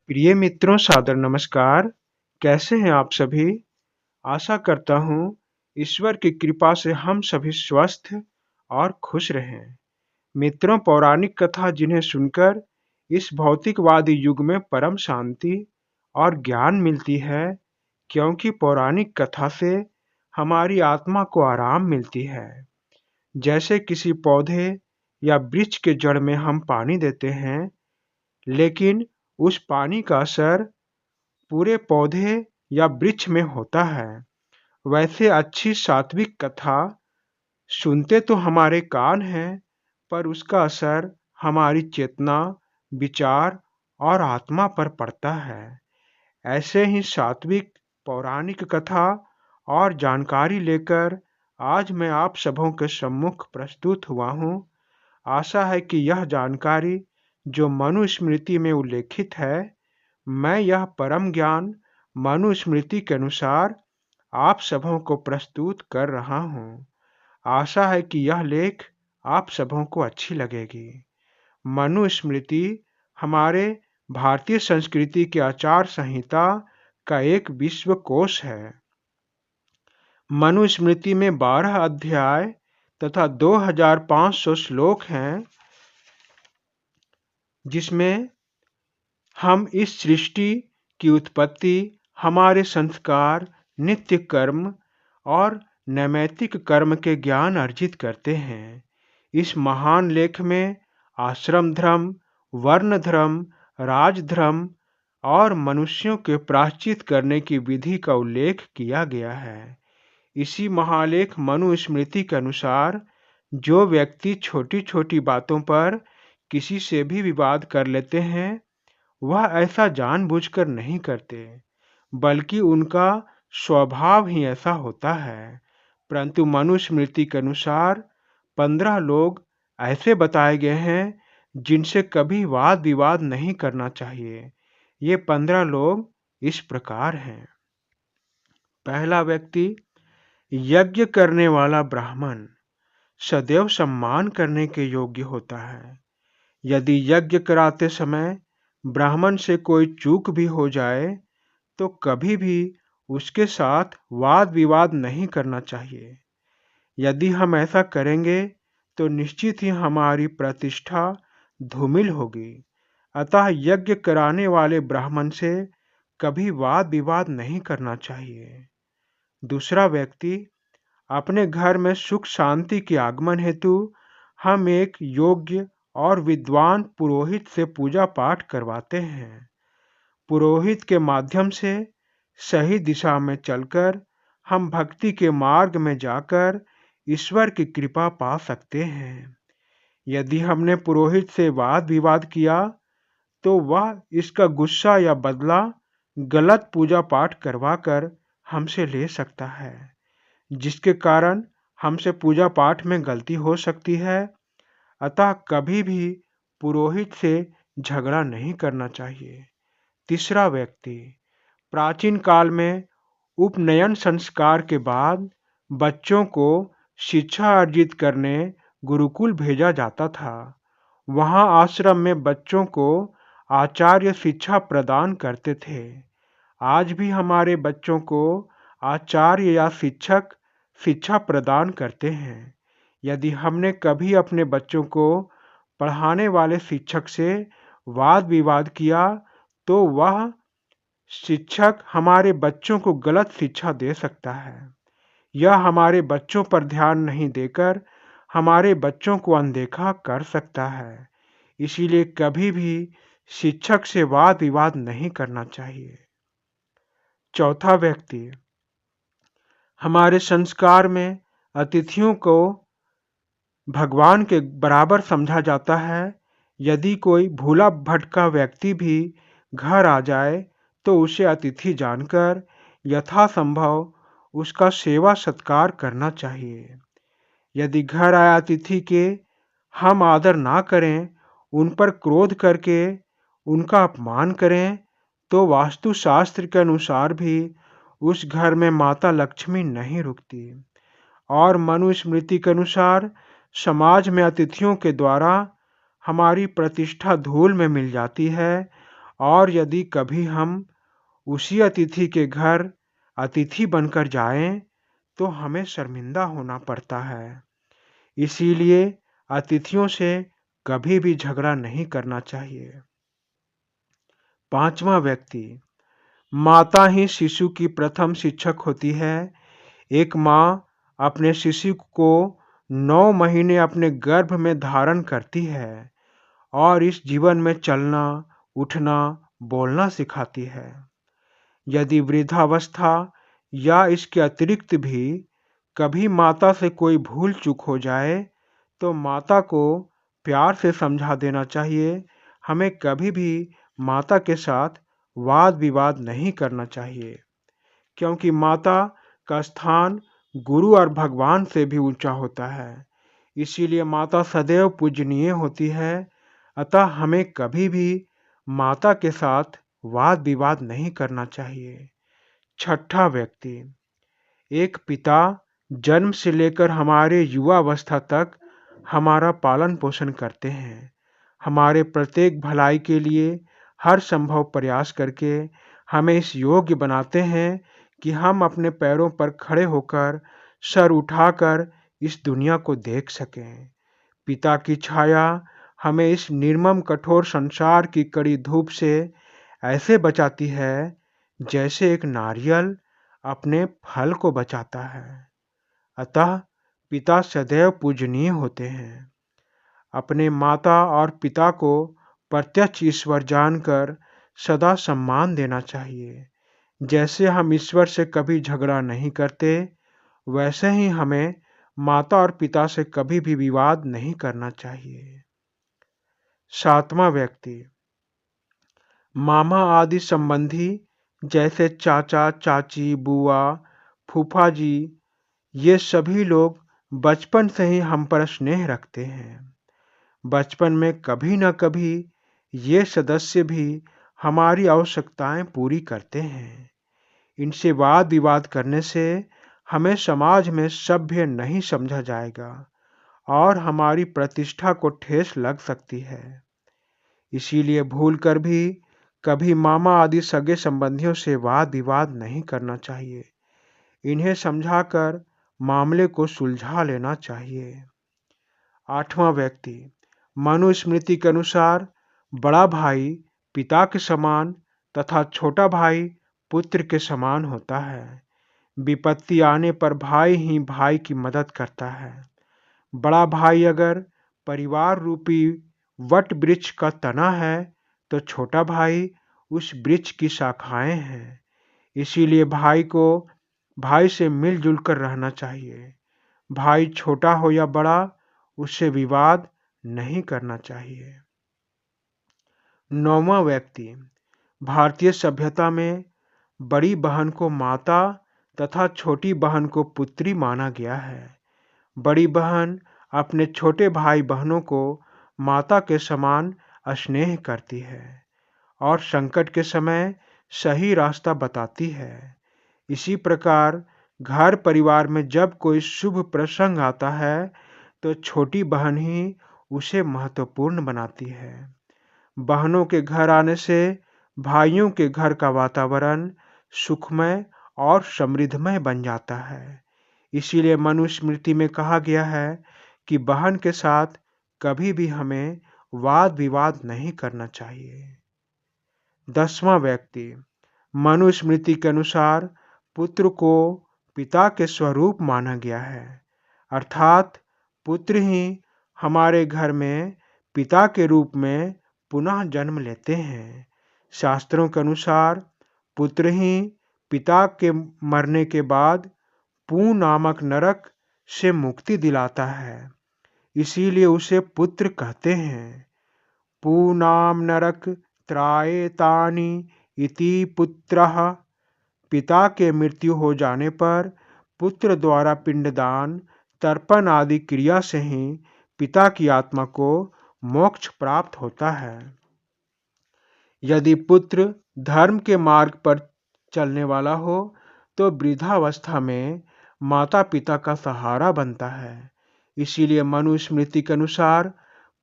प्रिय मित्रों, सादर नमस्कार। कैसे हैं आप सभी? आशा करता हूँ ईश्वर की कृपा से हम सभी स्वस्थ और खुश रहें। मित्रों, पौराणिक कथा जिन्हें सुनकर इस भौतिकवादी युग में परम शांति और ज्ञान मिलती है, क्योंकि पौराणिक कथा से हमारी आत्मा को आराम मिलती है। जैसे किसी पौधे या वृक्ष के जड़ में हम पानी देते हैं, लेकिन उस पानी का असर पूरे पौधे या वृक्ष में होता है, वैसे अच्छी सात्विक कथा सुनते तो हमारे कान हैं, पर उसका असर हमारी चेतना, विचार और आत्मा पर पड़ता है। ऐसे ही सात्विक पौराणिक कथा और जानकारी लेकर आज मैं आप सबों के सम्मुख प्रस्तुत हुआ हूँ। आशा है कि यह जानकारी जो मनुस्मृति में उल्लेखित है, मैं यह परम ज्ञान मनुस्मृति के अनुसार आप सबों को प्रस्तुत कर रहा हूँ। आशा है कि यह लेख आप सबों को अच्छी लगेगी। मनुस्मृति हमारे भारतीय संस्कृति के आचार संहिता का एक विश्वकोश है। मनुस्मृति में 12 अध्याय तथा 2500 श्लोक हैं, जिसमें हम इस सृष्टि की उत्पत्ति, हमारे संस्कार, नित्य कर्म और नैमित्तिक कर्म के ज्ञान अर्जित करते हैं। इस महान लेख में आश्रम धर्म, वर्ण धर्म, राजधर्म और मनुष्यों के प्रायश्चित करने की विधि का उल्लेख किया गया है। इसी महालेख मनुस्मृति के अनुसार जो व्यक्ति छोटी छोटी बातों पर किसी से भी विवाद कर लेते हैं, वह ऐसा जानबूझकर नहीं करते, बल्कि उनका स्वभाव ही ऐसा होता है। परंतु मनुस्मृति के अनुसार 15 लोग ऐसे बताए गए हैं जिनसे कभी वाद विवाद नहीं करना चाहिए। ये 15 लोग इस प्रकार हैं। पहला व्यक्ति, यज्ञ करने वाला ब्राह्मण सदैव सम्मान करने के योग्य होता है। यदि यज्ञ कराते समय ब्राह्मण से कोई चूक भी हो जाए, तो कभी भी उसके साथ वाद विवाद नहीं करना चाहिए। यदि हम ऐसा करेंगे तो निश्चित ही हमारी प्रतिष्ठा धूमिल होगी। अतः यज्ञ कराने वाले ब्राह्मण से कभी वाद विवाद नहीं करना चाहिए। दूसरा व्यक्ति, अपने घर में सुख शांति के आगमन हेतु हम एक योग्य और विद्वान पुरोहित से पूजा पाठ करवाते हैं। पुरोहित के माध्यम से सही दिशा में चलकर हम भक्ति के मार्ग में जाकर ईश्वर की कृपा पा सकते हैं। यदि हमने पुरोहित से वाद विवाद किया, तो वह इसका गुस्सा या बदला गलत पूजा पाठ करवाकर हमसे ले सकता है, जिसके कारण हमसे पूजा पाठ में गलती हो सकती है। अतः कभी भी पुरोहित से झगड़ा नहीं करना चाहिए। तीसरा व्यक्ति, प्राचीन काल में उपनयन संस्कार के बाद बच्चों को शिक्षा अर्जित करने गुरुकुल भेजा जाता था। वहाँ आश्रम में बच्चों को आचार्य शिक्षा प्रदान करते थे। आज भी हमारे बच्चों को आचार्य या शिक्षक शिक्षा प्रदान करते हैं। यदि हमने कभी अपने बच्चों को पढ़ाने वाले शिक्षक से वाद विवाद किया, तो वह शिक्षक हमारे बच्चों को गलत शिक्षा दे सकता है। यह हमारे बच्चों पर ध्यान नहीं देकर हमारे बच्चों को अनदेखा कर सकता है। इसीलिए कभी भी शिक्षक से वाद विवाद नहीं करना चाहिए। चौथा व्यक्ति, हमारे संस्कार में अतिथियों को भगवान के बराबर समझा जाता है। यदि कोई भूला भटका व्यक्ति भी घर आ जाए, तो उसे अतिथि जानकर यथासंभव उसका सेवा सत्कार करना चाहिए। यदि घर आए अतिथि के हम आदर ना करें, उन पर क्रोध करके उनका अपमान करें, तो वास्तुशास्त्र के अनुसार भी उस घर में माता लक्ष्मी नहीं रुकती। और मनुस्मृति के अनुसार समाज में अतिथियों के द्वारा हमारी प्रतिष्ठा धूल में मिल जाती है और यदि कभी हम उसी अतिथि के घर अतिथि बनकर जाएं, तो हमें शर्मिंदा होना पड़ता है। इसीलिए अतिथियों से कभी भी झगड़ा नहीं करना चाहिए। 5वां व्यक्ति, माता ही शिशु की प्रथम शिक्षक होती है। एक माँ अपने शिशु को 9 महीने अपने गर्भ में धारण करती है और इस जीवन में चलना, उठना, बोलना सिखाती है। यदि वृद्धावस्था या इसके अतिरिक्त भी कभी माता से कोई भूल चूक हो जाए, तो माता को प्यार से समझा देना चाहिए। हमें कभी भी माता के साथ वाद विवाद नहीं करना चाहिए, क्योंकि माता का स्थान गुरु और भगवान से भी ऊंचा होता है। इसीलिए माता सदैव पूजनीय होती है। अतः हमें कभी भी माता के साथ वाद विवाद नहीं करना चाहिए। 6ठा व्यक्ति, एक पिता जन्म से लेकर हमारे युवावस्था तक हमारा पालन पोषण करते हैं। हमारे प्रत्येक भलाई के लिए हर संभव प्रयास करके हमें इस योग्य बनाते हैं कि हम अपने पैरों पर खड़े होकर सर उठाकर इस दुनिया को देख सकें। पिता की छाया हमें इस निर्मम कठोर संसार की कड़ी धूप से ऐसे बचाती है जैसे एक नारियल अपने फल को बचाता है। अतः पिता सदैव पूजनीय होते हैं। अपने माता और पिता को प्रत्यक्ष ईश्वर जानकर सदा सम्मान देना चाहिए। जैसे हम ईश्वर से कभी झगड़ा नहीं करते, वैसे ही हमें माता और पिता से कभी भी विवाद नहीं करना चाहिए। 7वां व्यक्ति, मामा आदि संबंधी जैसे चाचा, चाची, बुआ, फूफा जी, ये सभी लोग बचपन से ही हम पर स्नेह रखते हैं। बचपन में कभी न कभी ये सदस्य भी हमारी आवश्यकताएं पूरी करते हैं। इनसे वाद विवाद करने से हमें समाज में सभ्य नहीं समझा जाएगा और हमारी प्रतिष्ठा को ठेस लग सकती है। इसीलिए भूलकर भी कभी मामा आदि सगे संबंधियों से वाद विवाद नहीं करना चाहिए। इन्हें समझाकर मामले को सुलझा लेना चाहिए। 8वां व्यक्ति, मनुस्मृति के अनुसार बड़ा भाई पिता के समान तथा छोटा भाई पुत्र के समान होता है। विपत्ति आने पर भाई ही भाई की मदद करता है। बड़ा भाई अगर परिवार रूपी वट वृक्ष का तना है, तो छोटा भाई उस वृक्ष की शाखाएं हैं। इसीलिए भाई को भाई से मिलजुल कर रहना चाहिए। भाई छोटा हो या बड़ा, उससे विवाद नहीं करना चाहिए। 9वां व्यक्ति, भारतीय सभ्यता में बड़ी बहन को माता तथा छोटी बहन को पुत्री माना गया है। बड़ी बहन अपने छोटे भाई बहनों को माता के समान स्नेह करती है और संकट के समय सही रास्ता बताती है। इसी प्रकार घर परिवार में जब कोई शुभ प्रसंग आता है, तो छोटी बहन ही उसे महत्वपूर्ण बनाती है। बहनों के घर आने से भाइयों के घर का वातावरण सुखमय और समृद्धमय बन जाता है। इसीलिए मनुस्मृति में कहा गया है कि बहन के साथ कभी भी हमें वाद विवाद नहीं करना चाहिए। 10वां व्यक्ति, मनुस्मृति के अनुसार पुत्र को पिता के स्वरूप माना गया है, अर्थात पुत्र ही हमारे घर में पिता के रूप में पुनः जन्म लेते हैं। शास्त्रों के अनुसार पुत्र ही पिता के मरने के बाद पू नामक नरक से मुक्ति दिलाता है। इसीलिए उसे पुत्र कहते हैं। पू नाम नरक त्रायेतानि इति पुत्रः। पिता के मृत्यु हो जाने पर पुत्र द्वारा पिंडदान, तर्पण आदि क्रिया से ही पिता की आत्मा को मोक्ष प्राप्त होता है। यदि पुत्र धर्म के मार्ग पर चलने वाला हो, तो वृद्धावस्था में माता पिता का सहारा बनता है। इसीलिए मनुस्मृति के अनुसार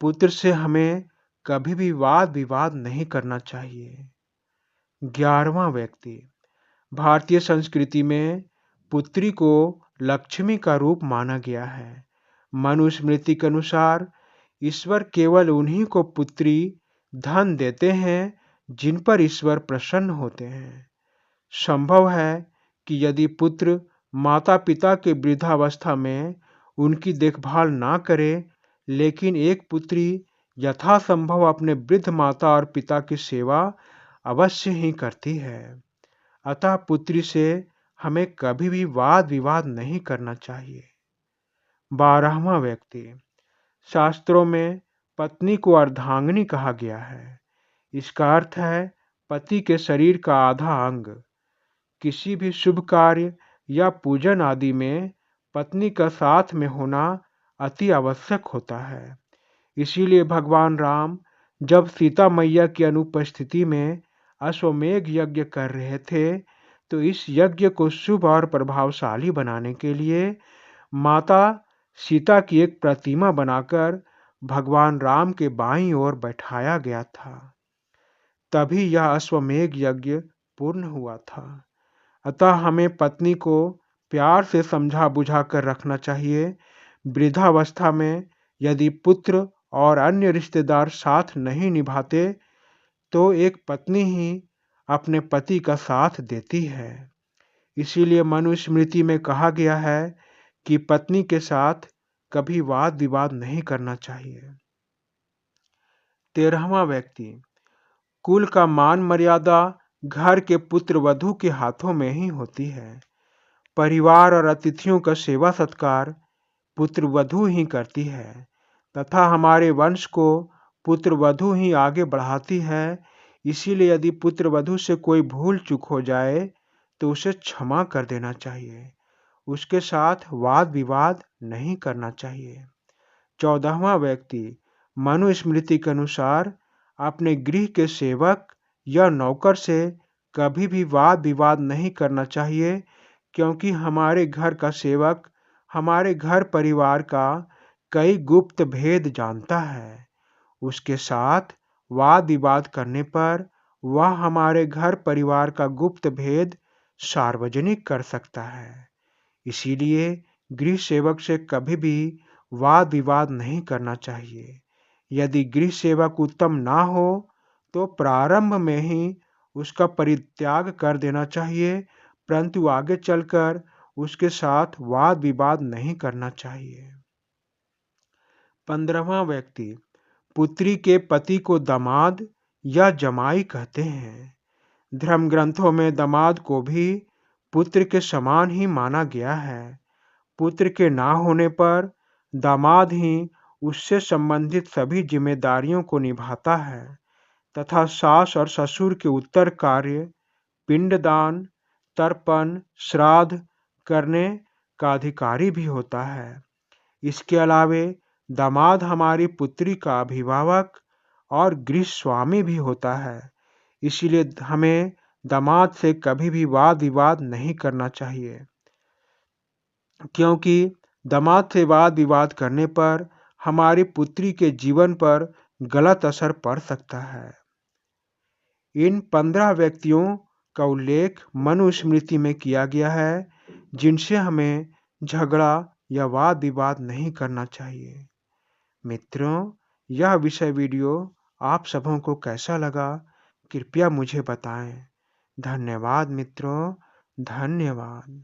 पुत्र से हमें कभी भी वाद विवाद नहीं करना चाहिए। 11वां व्यक्ति। भारतीय संस्कृति में पुत्री को लक्ष्मी का रूप माना गया है। मनुस्मृति के अनुसार ईश्वर केवल उन्हीं को पुत्री धन देते हैं जिन पर ईश्वर प्रसन्न होते हैं। संभव है कि यदि पुत्र माता पिता के वृद्धावस्था में उनकी देखभाल ना करे, लेकिन एक पुत्री यथासंभव अपने वृद्ध माता और पिता की सेवा अवश्य ही करती है। अतः पुत्री से हमें कभी भी वाद विवाद नहीं करना चाहिए। 12वां व्यक्ति। शास्त्रों में पत्नी को अर्धांगिनी कहा गया है। इसका अर्थ है पति के शरीर का आधा अंग। किसी भी शुभ कार्य या पूजन आदि में पत्नी का साथ में होना अति आवश्यक होता है। इसीलिए भगवान राम जब सीता मैया की अनुपस्थिति में अश्वमेध यज्ञ कर रहे थे, तो इस यज्ञ को शुभ और प्रभावशाली बनाने के लिए माता सीता की एक प्रतिमा बनाकर भगवान राम के बाईं ओर बैठाया गया था। तभी यह अश्वमेध यज्ञ पूर्ण हुआ था। अतः हमें पत्नी को प्यार से समझा बुझा कर रखना चाहिए। वृद्धावस्था में यदि पुत्र और अन्य रिश्तेदार साथ नहीं निभाते, तो एक पत्नी ही अपने पति का साथ देती है। इसीलिए मनुस्मृति में कहा गया है कि पत्नी के साथ कभी वाद विवाद नहीं करना चाहिए। 13वां व्यक्ति। कुल का मान मर्यादा घर के पुत्र वधू के हाथों में ही होती है। परिवार और अतिथियों का सेवा सत्कार पुत्र वधू ही करती है तथा हमारे वंश को पुत्र वधू ही आगे बढ़ाती है। इसीलिए यदि पुत्र वधू से कोई भूल चूक हो जाए तो उसे क्षमा कर देना चाहिए। उसके साथ वाद विवाद नहीं करना चाहिए। 14वां व्यक्ति। मनुस्मृति के अनुसार अपने गृह के सेवक या नौकर से कभी भी वाद विवाद नहीं करना चाहिए, क्योंकि हमारे घर का सेवक हमारे घर परिवार का कई गुप्त भेद जानता है। उसके साथ वाद विवाद करने पर वह हमारे घर परिवार का गुप्त भेद सार्वजनिक कर सकता है। इसीलिए गृह सेवक से कभी भी वाद विवाद नहीं करना चाहिए। यदि गृह सेवक उत्तम ना हो तो प्रारंभ में ही उसका परित्याग कर देना चाहिए, परंतु आगे चलकर उसके साथ वाद विवाद नहीं करना चाहिए। 15वां व्यक्ति। पुत्री के पति को दामाद या जमाई कहते हैं। धर्म ग्रंथों में दामाद को भी पुत्र के समान ही माना गया है। पुत्र के ना होने पर दामाद ही उससे संबंधित सभी जिम्मेदारियों को निभाता है तथा सास और ससुर के उत्तर कार्य, पिंडदान, तर्पण, श्राद्ध करने का अधिकारी भी होता है। इसके अलावे दामाद हमारी पुत्री का अभिभावक और गृह स्वामी भी होता है। इसीलिए हमें दामाद से कभी भी वाद विवाद नहीं करना चाहिए, क्योंकि दामाद से वाद विवाद करने पर हमारी पुत्री के जीवन पर गलत असर पड़ सकता है। इन 15 व्यक्तियों का उल्लेख मनुस्मृति में किया गया है जिनसे हमें झगड़ा या वाद विवाद नहीं करना चाहिए। मित्रों, यह विषय वीडियो आप सबों को कैसा लगा, कृपया मुझे बताएं। धन्यवाद मित्रों, धन्यवाद।